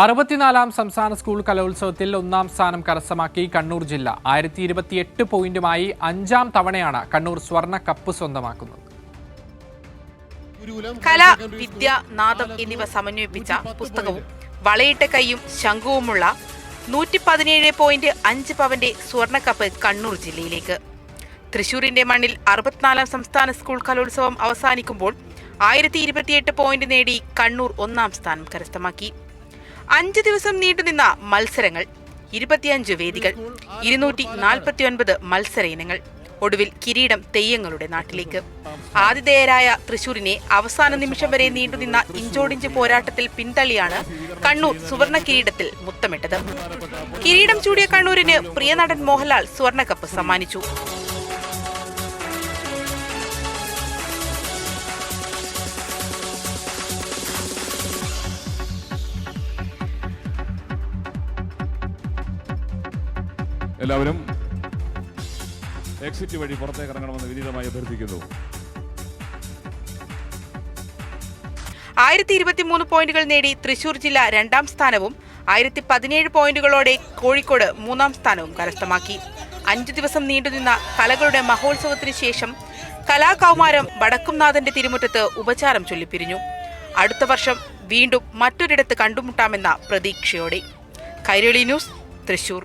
64-ാം സംസ്ഥാന സ്കൂൾ കലോത്സവത്തിൽ ഒന്നാം സ്ഥാനം കരസ്ഥമാക്കി കണ്ണൂർ ജില്ല. 1028 പോയിന്റുമായി 5ാം തവണയാണ് കണ്ണൂർ സ്വർണ്ണ കപ്പ് സ്വന്തമാക്കുന്നത്. കല, വിദ്യ, നാദം എന്നിവ സമന്വയിപ്പിച്ച പുസ്തകവും വളയിട്ട കൈയും ശംഖുവുമുള്ള 117.5 പവന്റെ സ്വർണ്ണക്കപ്പ് കണ്ണൂർ ജില്ലയിലേക്ക്. തൃശൂരിന്റെ മണ്ണിൽ 64-ാം സംസ്ഥാന സ്കൂൾ കലോത്സവം അവസാനിക്കുമ്പോൾ 1028 പോയിന്റ് നേടി കണ്ണൂർ ഒന്നാം സ്ഥാനം കരസ്ഥമാക്കി. 5 ദിവസം നീണ്ടുനിന്ന മത്സരങ്ങൾ, 25 വേദികൾ, 249 മത്സര ഇനങ്ങൾ. ഒടുവിൽ കിരീടം തെയ്യങ്ങളുടെ നാട്ടിലേക്ക്. ആതിഥേയരായ തൃശൂരിനെ അവസാന നിമിഷം വരെ നീണ്ടുനിന്ന ഇഞ്ചോടിഞ്ച് പോരാട്ടത്തിൽ പിന്തള്ളിയാണ് കണ്ണൂർ സുവർണ കിരീടത്തിൽ മുത്തമിട്ടത്. കിരീടം ചൂടിയ കണ്ണൂരിന് പ്രിയ നടൻ മോഹൻലാൽ സ്വർണ്ണക്കപ്പ് സമ്മാനിച്ചു. എല്ലാവരും എക്സിറ്റ് വഴി പുറത്തേക്ക് ഇറങ്ങണമെന്ന് വിനീതമായി അഭ്യർത്ഥിക്കുന്നു. 1023 പോയിന്റുകൾ നേടി തൃശൂർ ജില്ല 2ാം സ്ഥാനവും 1017 പോയിന്റുകളോടെ കോഴിക്കോട് 3ാം സ്ഥാനവും കരസ്ഥമാക്കി. 5 ദിവസം നീണ്ടുനിന്ന കലകളുടെ മഹോത്സവത്തിന് ശേഷം കലാകൗമാരം വടക്കുംനാഥന്റെ തിരുമുറ്റത്ത് ഉപചാരം ചൊല്ലിപ്പിരിഞ്ഞു. അടുത്ത വർഷം വീണ്ടും മറ്റൊരിടത്ത് കണ്ടുമുട്ടാമെന്ന പ്രതീക്ഷയോടെ. കൈരളി ന്യൂസ്, തൃശൂർ.